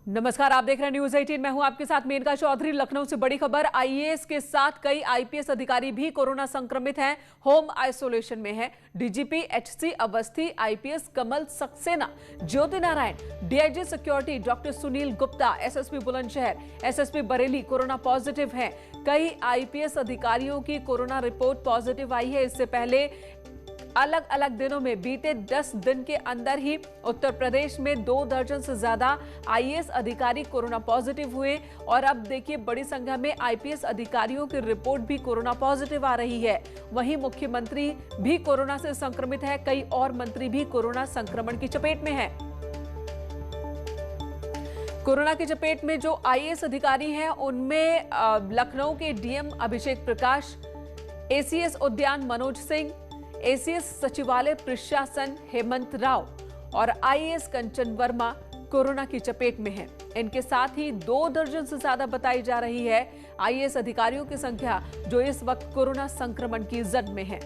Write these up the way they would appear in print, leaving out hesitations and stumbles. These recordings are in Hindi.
नमस्कार, आप देख रहे हैं न्यूज 18। मैं हूं आपके साथ मेनका चौधरी। लखनऊ से बड़ी खबर, आईएएस के साथ कई आईपीएस अधिकारी भी कोरोना संक्रमित हैं, होम आइसोलेशन में हैं। DGP HC Awasthi, IPS Kamal Saxena, Jyoti Narayan, DIG security doctor Sunil Gupta, SSP Bulandshahr, SSP Bareilly corona positive हैं। कई आईपीएस अधिकारियों की कोरोना रिपोर्ट पॉजिटिव आई है। इससे पहले अलग अलग दिनों में बीते 10 दिन के अंदर ही उत्तर प्रदेश में 2 दर्जन से ज्यादा आईएएस अधिकारी कोरोना पॉजिटिव हुए और अब देखिए बड़ी संख्या में आईपीएस अधिकारियों की रिपोर्ट भी कोरोना पॉजिटिव आ रही है। वहीं मुख्यमंत्री भी कोरोना से संक्रमित है, कई और मंत्री भी कोरोना संक्रमण की चपेट में हैं। कोरोना की चपेट में जो आईएएस अधिकारी हैं उनमें लखनऊ के डीएम अभिषेक प्रकाश, एसीएस उद्यान मनोज सिंह, एसीएस सचिवालय प्रशासन हेमंत राव और आईएएस कंचन वर्मा कोरोना की चपेट में हैं। इनके साथ ही 2 दर्जन से ज्यादा बताई जा रही है आईएएस अधिकारियों की संख्या जो इस वक्त कोरोना संक्रमण की जद में है।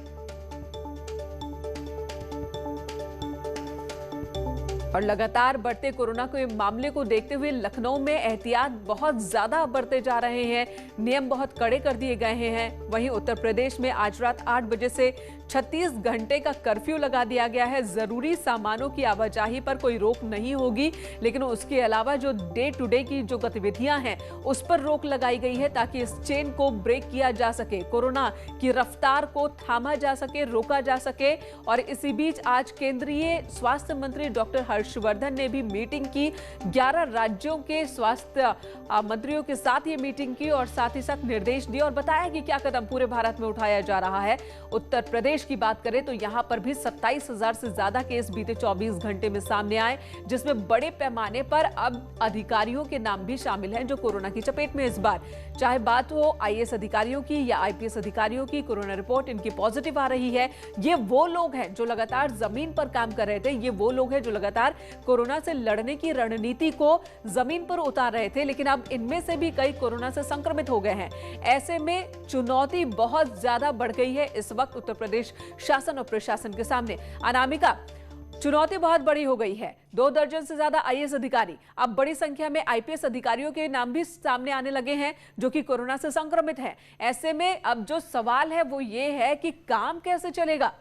और लगातार बढ़ते कोरोना के मामले को देखते हुए लखनऊ में एहतियात बहुत ज्यादा बरते जा रहे हैं, नियम बहुत कड़े कर दिए गए हैं। वहीं उत्तर प्रदेश में आज रात 8 बजे से 36 घंटे का कर्फ्यू लगा दिया गया है। जरूरी सामानों की आवाजाही पर कोई रोक नहीं होगी, लेकिन उसके अलावा जो डे टू डे की जो गतिविधियां हैं उस पर रोक लगाई गई है ताकि इस चेन को ब्रेक किया जा सके, कोरोना की रफ्तार को थामा जा सके, रोका जा सके। और इसी बीच आज केंद्रीय स्वास्थ्य मंत्री डॉक्टर हर्षवर्धन ने भी मीटिंग की। 11 राज्यों के स्वास्थ्य मंत्रियों के साथ ये मीटिंग की और साथ ही साथ निर्देश दिए और बताया कि क्या कदम पूरे भारत में उठाया जा रहा है। उत्तर प्रदेश की बात करें तो यहां पर भी 27,000 से ज्यादा केस बीते 24 घंटे में सामने आए, जिसमें बड़े पैमाने पर अब अधिकारियों के नाम भी शामिल हैं जो कोरोना की चपेट में इस बार। चाहे बात हो आईएएस अधिकारियों की या आईपीएस अधिकारियों की, कोरोना रिपोर्ट इनकी पॉजिटिव आ रही है। ये वो लोग हैं जो लगातार जमीन पर काम कर रहे थे, ये वो लोग हैं जो लगातार कोरोना से लड़ने की रणनीति को जमीन पर उतार रहे थे, लेकिन अब इनमें से भी कई कोरोना से संक्रमित हो गए हैं। ऐसे में चुनौती बहुत ज्यादा बढ़ गई है इस वक्त उत्तर प्रदेश शासन और प्रशासन के सामने। अनामिका, चुनौती बहुत बड़ी हो गई है। 2 दर्जन से ज्यादा आईएएस अधिकारी, अब बड़ी संख्या में आईपीएस अधिकारियों के नाम भी सामने आने लगे हैं जो कि कोरोना से संक्रमित हैं। ऐसे में अब जो सवाल है वो ये है कि काम कैसे चलेगा।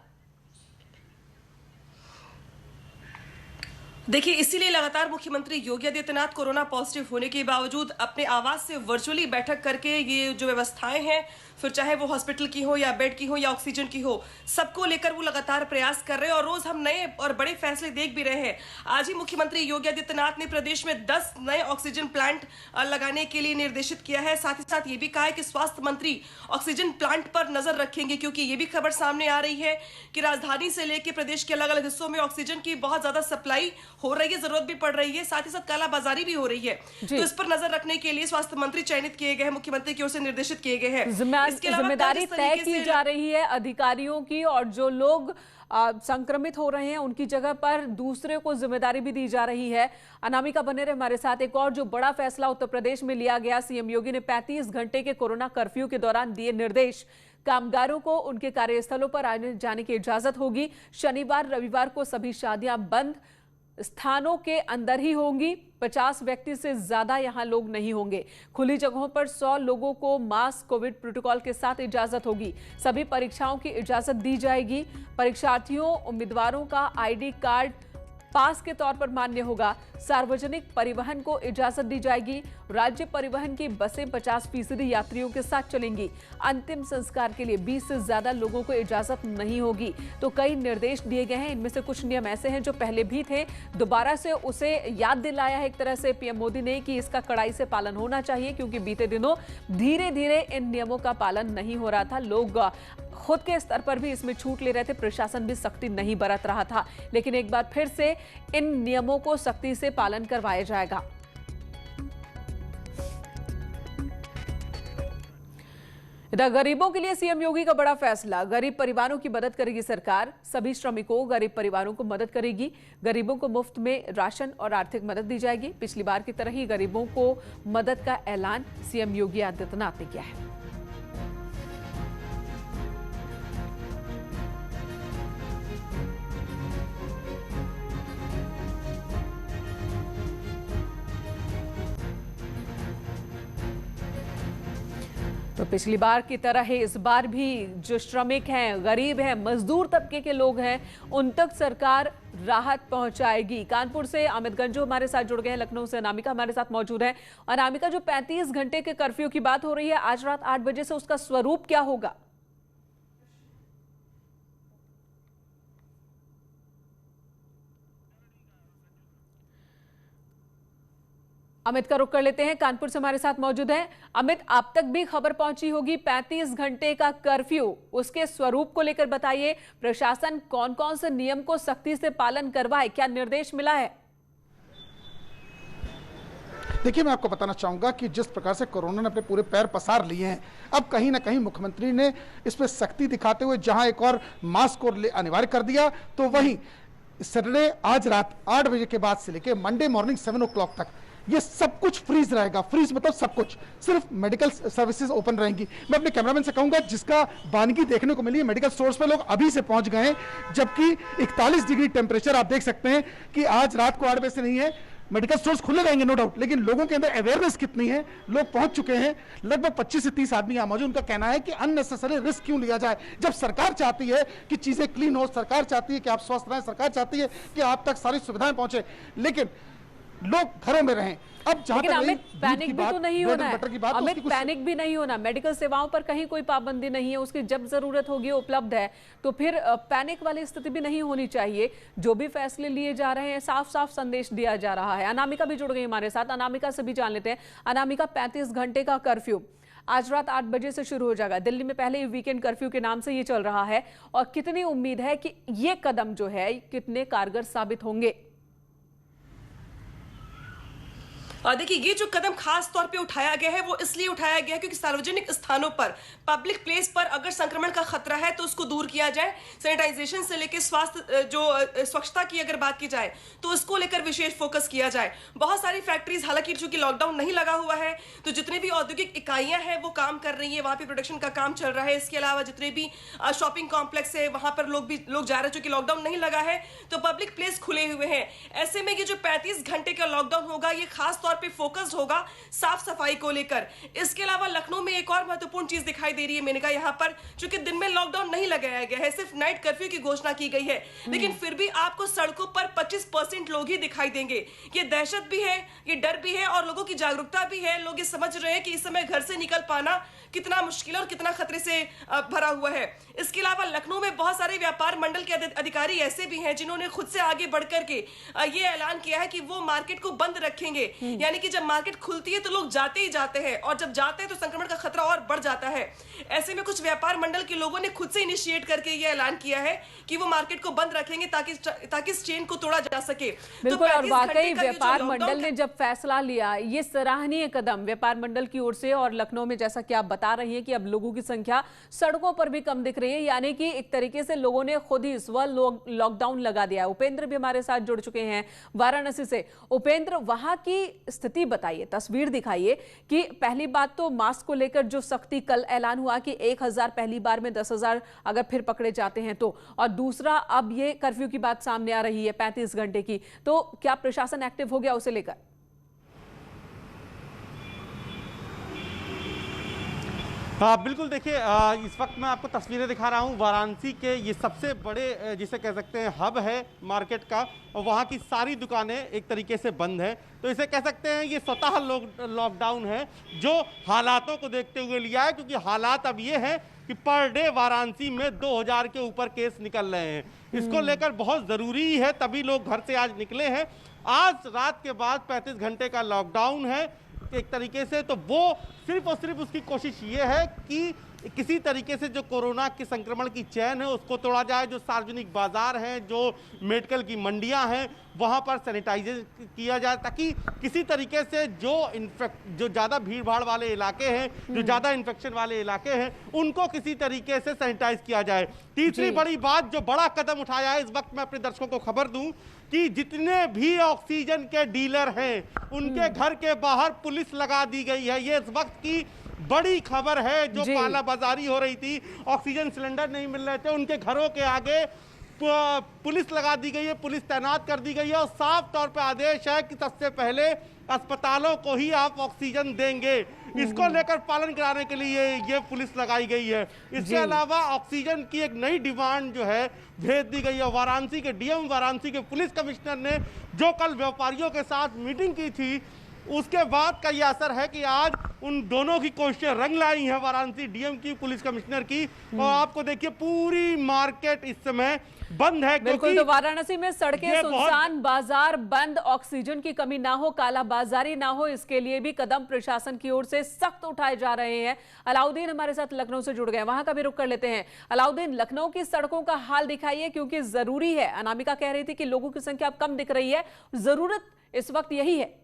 देखिए, इसीलिए लगातार मुख्यमंत्री योगी आदित्यनाथ कोरोना पॉजिटिव होने के बावजूद अपने आवास से वर्चुअली बैठक करके ये जो व्यवस्थाएं हैं, फिर चाहे वो हॉस्पिटल की हो या बेड की हो या ऑक्सीजन की हो, सबको लेकर वो लगातार प्रयास कर रहे हैं और रोज हम नए और बड़े फैसले देख भी रहे हैं। आज ही मुख्यमंत्री योगी आदित्यनाथ ने प्रदेश में 10 नए ऑक्सीजन प्लांट लगाने के लिए निर्देशित किया है। साथ ही साथ ये भी कहा है कि स्वास्थ्य मंत्री ऑक्सीजन प्लांट पर नजर रखेंगे, क्योंकि ये भी खबर सामने आ रही है कि राजधानी से लेकर प्रदेश के अलग अलग हिस्सों में ऑक्सीजन की बहुत ज्यादा सप्लाई हो रही है, जरूरत भी पड़ रही है, साथ ही साथ कालाबाजारी भी हो रही है। तो इस पर नजर रखने के लिए स्वास्थ्य मंत्री चयनित किए गए हैं, मुख्यमंत्री की ओर से निर्देशित किए गए हैं। जिम्मेदारी तय की जा रही है अधिकारियों की और जो लोग संक्रमित हो रहे हैं उनकी जगह पर दूसरे को जिम्मेदारी भी दी जा रही है। अनामिका बने रहे हमारे साथ। एक और जो बड़ा फैसला उत्तर प्रदेश में लिया गया, सीएम योगी ने 35 घंटे के कोरोना कर्फ्यू के दौरान दिए निर्देश। कामगारों को उनके कार्यस्थलों पर आने जाने की इजाजत होगी। शनिवार रविवार को सभी शादियां बंद स्थानों के अंदर ही होंगी। 50 व्यक्ति से ज्यादा यहां लोग नहीं होंगे। खुली जगहों पर 100 लोगों को मास्क, कोविड प्रोटोकॉल के साथ इजाजत होगी। सभी परीक्षाओं की इजाजत दी जाएगी। परीक्षार्थियों उम्मीदवारों का आईडी कार्ड पास के तौर पर मान्य होगा। सार्वजनिक परिवहन को इजाजत दी जाएगी। राज्य परिवहन की बसें 50% यात्रियों के साथ चलेंगी। अंतिम संस्कार के लिए 20 से ज्यादा लोगों को इजाजत नहीं होगी। तो कई निर्देश दिए गए हैं, इनमें से कुछ नियम ऐसे हैं जो पहले भी थे, दोबारा से उसे याद दिलाया है एक तरह से पीएम मोदी ने कि इसका कड़ाई से पालन होना चाहिए, क्योंकि बीते दिनों धीरे धीरे इन नियमों का पालन नहीं हो रहा था। लोग खुद के स्तर पर भी इसमें छूट ले रहे थे, प्रशासन भी सख्ती नहीं बरत रहा था। लेकिन एक बार फिर से इन नियमों को सख्ती से पालन करवाया जाएगा। इधर गरीबों के लिए सीएम योगी का बड़ा फैसला। गरीब परिवारों की मदद करेगी सरकार। सभी श्रमिकों, गरीब परिवारों को मदद करेगी। गरीबों को मुफ्त में राशन और आर्थिक मदद दी जाएगी। पिछली बार की तरह ही गरीबों को मदद का ऐलान सीएम योगी आदित्यनाथ ने किया है। तो पिछली बार की तरह ही इस बार भी जो श्रमिक हैं, गरीब हैं, मजदूर तबके के लोग हैं, उन तक सरकार राहत पहुंचाएगी। कानपुर से अमित गंजू हमारे साथ जुड़ गए हैं, लखनऊ से अनामिका हमारे साथ मौजूद है। अनामिका, जो 35 घंटे के कर्फ्यू की बात हो रही है आज रात 8 बजे से, उसका स्वरूप क्या होगा? अमित का रुख कर लेते हैं, कानपुर से हमारे साथ मौजूद है। अमित, आप तक भी खबर पहुंची होगी 35 घंटे का कर्फ्यू, उसके स्वरूप को लेकर बताइए। प्रशासन कौन कौन से नियम को सख्ती से पालन करवाए, क्या निर्देश मिला है? देखिए, मैं आपको बताना चाहूंगा कि जिस प्रकार से कोरोना ने अपने पूरे पैर पसार लिए हैं, अब कहीं ना कहीं मुख्यमंत्री ने इस पर सख्ती दिखाते हुए जहां एक और मास्क को अनिवार्य कर दिया, तो वहीं सैटरडे आज रात 8 बजे के बाद से लेकर मंडे मॉर्निंग 7 o'clock तक ये सब कुछ फ्रीज रहेगा। फ्रीज मतलब सब कुछ, सिर्फ मेडिकल सर्विसेज ओपन रहेंगी। मैं अपने कैमरामैन से कहूंगा, जिसका वानगी देखने को मिली है, मेडिकल स्टोर्स पे लोग अभी से पहुंच गए हैं, जबकि 41 डिग्री टेम्परेचर आप देख सकते हैं कि आज रात को 8 बजे से नहीं है। मेडिकल स्टोर्स खुले रहेंगे नो डाउट, लेकिन लोगों के अंदर अवेयरनेस कितनी है, लोग पहुंच चुके हैं। लगभग 25 से 30 आदमी यहाँ मौजूद। उनका कहना है कि अननेसेसरी रिस्क क्यों लिया जाए, जब सरकार चाहती है कि चीजें क्लीन हो, सरकार चाहती है कि आप स्वस्थ रहें, सरकार चाहती है कि आप तक सारी सुविधाएं पहुंचे, लेकिन लोग घरों में रहें। अब लेकिन अमित, पैनिक भी तो नहीं होना है। अमित, पैनिक भी नहीं होना। मेडिकल सेवाओं पर कहीं कोई पाबंदी नहीं है, उसकी जब जरूरत होगी उपलब्ध है, तो फिर पैनिक वाली स्थिति भी नहीं होनी चाहिए। जो भी फैसले लिए जा रहे हैं, साफ साफ संदेश दिया जा रहा है। अनामिका भी जुड़ गई हमारे साथ, अनामिका से भी जान लेते हैं। अनामिका, 35 घंटे का कर्फ्यू आज रात 8 बजे से शुरू हो जाएगा। दिल्ली में पहले ही वीकेंड कर्फ्यू के नाम से ये चल रहा है, और कितनी उम्मीद है कि ये कदम जो है कितने कारगर साबित होंगे? देखिए, ये जो कदम खास तौर पे उठाया गया है वो इसलिए उठाया गया है क्योंकि सार्वजनिक स्थानों पर, पब्लिक प्लेस पर अगर संक्रमण का खतरा है तो उसको दूर किया जाए। सैनिटाइजेशन से लेकर स्वास्थ्य जो स्वच्छता की अगर बात की जाए तो उसको लेकर विशेष फोकस किया जाए। बहुत सारी फैक्ट्रीज, हालांकि चूंकि लॉकडाउन नहीं लगा हुआ है तो जितने भी औद्योगिक इकाइयां हैं वो काम कर रही है, वहां पे प्रोडक्शन का काम चल रहा है। इसके अलावा जितने भी शॉपिंग कॉम्प्लेक्स है वहां पर लोग जा रहे हैं, चूंकि लॉकडाउन नहीं लगा है तो पब्लिक प्लेस खुले हुए हैं। ऐसे में ये जो 35 घंटे का लॉकडाउन होगा ये खास पे फोकस्ड होगा साफ सफाई को लेकर। इसके अलावा लखनऊ में एक और महत्वपूर्ण चीज दिखाई दे रही है मेनका, यहाँ पर चूंकि दिन में लॉकडाउन नहीं लगाया गया है, सिर्फ नाइट कर्फ्यू की घोषणा की गई है, लेकिन फिर भी आपको सड़कों पर 25% लोग ही दिखाई देंगे। ये दहशत भी है, ये डर भी है और लोगों की जागरूकता भी है। लोग ये समझ रहे हैं कि इस समय घर से निकल पाना कितना मुश्किल है और कितना खतरे से भरा हुआ है। इसके अलावा लखनऊ में बहुत सारे व्यापार मंडल के अधिकारी ऐसे भी हैं जिन्होंने खुद से आगे बढ़कर के ये ऐलान किया है कि वो मार्केट को बंद रखेंगे। यानी कि जब मार्केट खुलती है तो लोग जाते ही जाते हैं, और जब जाते हैं तो संक्रमण का खतरा और बढ़ जाता है। ऐसे में कुछ व्यापार मंडल के लोगों ने खुद से इनिशिएट करके ये ऐलान किया है कि वो मार्केट को बंद रखेंगे ताकि इस चेन को तोड़ा जा सके। बिल्कुल, और वाकई व्यापार मंडल ने जब फैसला लिया, ये सराहनीय कदम व्यापार मंडल की ओर से। और लखनऊ में जैसा कि आप बता रही हैं कि अब लोगों की संख्या सड़कों पर भी कम दिख रही है, यानी कि एक तरीके से लोगों ने खुद ही स्व लॉकडाउन लगा दिया। उपेंद्र भी हमारे साथ जुड़ चुके हैं वाराणसी से। उपेंद्र, वहां की स्थिति बताइए, तस्वीर दिखाइए कि पहली बात तो मास्क को लेकर जो सख्ती कल ऐलान हुआ कि 1000 पहली बार में 10,000 अगर फिर पकड़े जाते हैं तो, और दूसरा अब ये कर्फ्यू की बात सामने आ रही है 35 घंटे की, तो क्या प्रशासन एक्टिव हो गया उसे लेकर? हाँ बिल्कुल, देखिए इस वक्त मैं आपको तस्वीरें दिखा रहा हूँ वाराणसी के, ये सबसे बड़े जिसे कह सकते हैं हब है मार्केट का, और वहाँ की सारी दुकानें एक तरीके से बंद हैं। तो इसे कह सकते हैं ये स्वतः लॉकडाउन है जो हालातों को देखते हुए लिया है, क्योंकि हालात अब ये हैं कि पर डे वाराणसी में 2000 के ऊपर केस निकल रहे हैं। इसको लेकर बहुत ज़रूरी है, तभी लोग घर से आज निकले हैं। आज रात के बाद 35 घंटे का लॉकडाउन है एक तरीके से, तो वो सिर्फ और सिर्फ उसकी कोशिश ये है कि किसी तरीके से जो कोरोना के संक्रमण की चैन है उसको तोड़ा जाए। जो सार्वजनिक बाजार हैं, जो मेडिकल की मंडियां हैं, वहां पर सैनिटाइजर किया जाए, ताकि किसी तरीके से जो ज़्यादा भीड़ भाड़ वाले इलाके हैं, जो ज़्यादा इन्फेक्शन वाले इलाके हैं, उनको किसी तरीके से सैनिटाइज किया जाए। तीसरी बड़ी बात, जो बड़ा कदम उठाया है, इस वक्त मैं अपने दर्शकों को खबर दूं कि जितने भी ऑक्सीजन के डीलर हैं उनके घर के बाहर पुलिस लगा दी गई है। ये इस वक्त की बड़ी खबर है। जो कालाबाजारी हो रही थी, ऑक्सीजन सिलेंडर नहीं मिल रहे थे, उनके घरों के आगे पुलिस लगा दी गई है, पुलिस तैनात कर दी गई है, और साफ तौर पे आदेश है कि सबसे पहले अस्पतालों को ही आप ऑक्सीजन देंगे। इसको लेकर पालन कराने के लिए ये पुलिस लगाई गई है। इसके अलावा ऑक्सीजन की एक नई डिमांड जो है भेज दी गई है। वाराणसी के डीएम, वाराणसी के पुलिस कमिश्नर ने जो कल व्यापारियों के साथ मीटिंग की थी, उसके बाद का यह असर है कि आज उन दोनों की कोशिशें रंग लाई हैं, वाराणसी डीएम की, पुलिस कमिश्नर की। और आपको देखिए पूरी मार्केट इस समय बंद है। बिल्कुल, तो वाराणसी में सड़कें सुनसान, बाजार बंद, ऑक्सीजन की कमी ना हो, कालाबाजारी ना हो, इसके लिए भी कदम प्रशासन की ओर से सख्त उठाए जा रहे हैं। अलाउद्दीन हमारे साथ लखनऊ से जुड़ गए, वहां का भी रुख कर लेते हैं। अलाउद्दीन, लखनऊ की सड़कों का हाल दिखाइए, क्योंकि जरूरी है। अनामिका कह रही थी कि लोगों की संख्या अब कम दिख रही है, जरूरत इस वक्त यही है।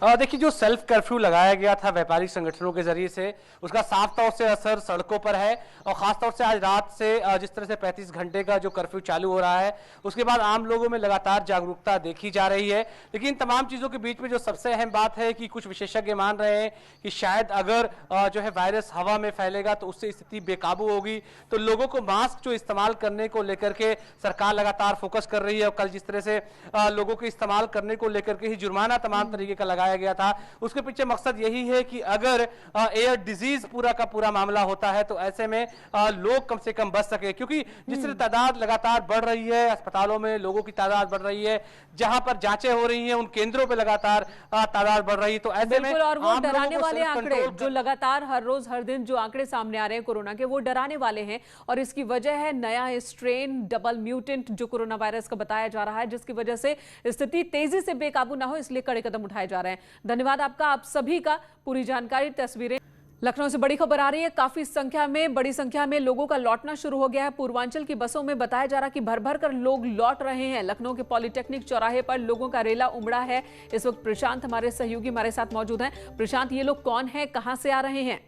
देखिए, जो सेल्फ कर्फ्यू लगाया गया था व्यापारिक संगठनों के जरिए से, उसका साफ तौर से असर सड़कों पर है। और खास तौर से आज रात से जिस तरह से 35 घंटे का जो कर्फ्यू चालू हो रहा है, उसके बाद आम लोगों में लगातार जागरूकता देखी जा रही है। लेकिन तमाम चीजों के बीच में जो सबसे अहम बात है कि कुछ विशेषज्ञ मान रहे हैं कि शायद अगर जो है वायरस हवा में फैलेगा तो उससे स्थिति बेकाबू होगी। तो लोगों को मास्क जो इस्तेमाल करने को लेकर के सरकार लगातार फोकस कर रही है। और कल जिस तरह से लोगों के इस्तेमाल करने को लेकर के ही जुर्माना तमाम तरीके का लगाया गया था, उसके पीछे मकसद यही है कि अगर एयर डिजीज पूरा का पूरा मामला होता है तो ऐसे में लोग कम से कम बच सके। क्योंकि जिस तरह तादाद लगातार बढ़ रही है, अस्पतालों में लोगों की तादाद बढ़ रही है, जहां पर जांचें हो रही हैं उन केंद्रों पे लगातार तादाद बढ़ रही है। तो ऐसे में और वो डराने वाले आंकड़े जो लगातार हर रोज हर दिन जो आंकड़े सामने आ रहे हैं कोरोना के, वो डराने वाले हैं। और इसकी वजह है नया स्ट्रेन डबल म्यूटेंट जो कोरोना वायरस का बताया जा रहा है, जिसकी वजह से स्थिति तेजी से बेकाबू ना हो, इसलिए कड़े कदम उठाए जा रहे हैं। धन्यवाद आपका, आप सभी का। पूरी जानकारी, तस्वीरें। लखनऊ से बड़ी खबर आ रही है, काफी बड़ी संख्या में लोगों का लौटना शुरू हो गया है। पूर्वांचल की बसों में बताया जा रहा कि भर भर कर लोग लौट रहे हैं। लखनऊ के पॉलिटेक्निक चौराहे पर लोगों का रेला उमड़ा है। इस वक्त प्रशांत हमारे सहयोगी हमारे साथ मौजूद हैं। प्रशांत, ये लोग कौन है, कहां से आ रहे हैं?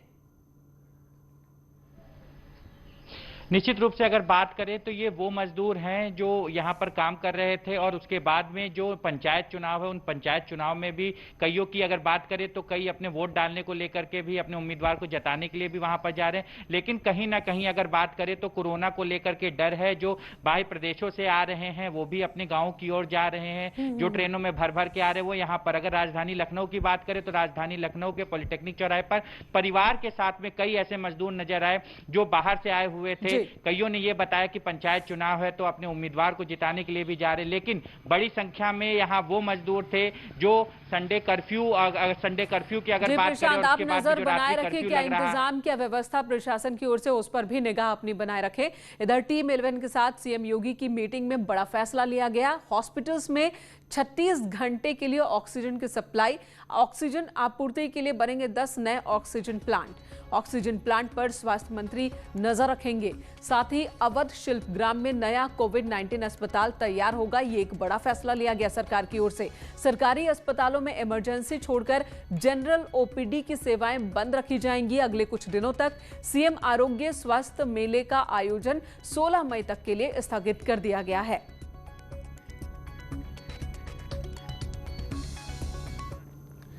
निश्चित रूप से अगर बात करें तो ये वो मजदूर हैं जो यहाँ पर काम कर रहे थे, और उसके बाद में जो पंचायत चुनाव है, उन पंचायत चुनाव में भी कईयों की अगर बात करें तो कई अपने वोट डालने को लेकर के भी अपने उम्मीदवार को जताने के लिए भी वहां पर जा रहे हैं। लेकिन कहीं ना कहीं अगर बात करें तो कोरोना को लेकर के डर है। जो बाहरी प्रदेशों से आ रहे हैं वो भी अपने गाँव की ओर जा रहे हैं। जो ट्रेनों में भर भर के आ रहे हैं वो यहाँ पर, अगर राजधानी लखनऊ की बात करें तो राजधानी लखनऊ के पॉलिटेक्निक चौराहे पर परिवार के साथ में कई ऐसे मजदूर नजर आए जो बाहर से आए हुए थे। कईयों ने यह बताया कि पंचायत चुनाव है तो अपने उम्मीदवार को जिताने के लिए भी जा रहे, लेकिन बड़ी संख्या में यहाँ वो मजदूर थे जो संडे कर्फ्यू की अगर बात करें, आप नजर बनाए रखे, क्या इंतजाम, क्या व्यवस्था प्रशासन की ओर से, उस पर भी निगाह अपनी बनाए रखे। इधर टीम 11 के साथ सीएम योगी की मीटिंग में बड़ा फैसला लिया गया। हॉस्पिटल्स में 36 घंटे के लिए ऑक्सीजन की सप्लाई, ऑक्सीजन आपूर्ति के लिए बनेंगे 10 नए ऑक्सीजन प्लांट। ऑक्सीजन प्लांट पर स्वास्थ्य मंत्री नजर रखेंगे। साथ ही अवध शिल्पग्राम में नया कोविड-19 अस्पताल तैयार होगा। ये एक बड़ा फैसला लिया गया सरकार की ओर से। सरकारी अस्पतालों में इमरजेंसी छोड़कर जनरल ओपीडी की सेवाएं बंद रखी जाएंगी अगले कुछ दिनों तक। सीएम आरोग्य स्वास्थ्य मेले का आयोजन 16 मई तक के लिए स्थगित कर दिया गया है।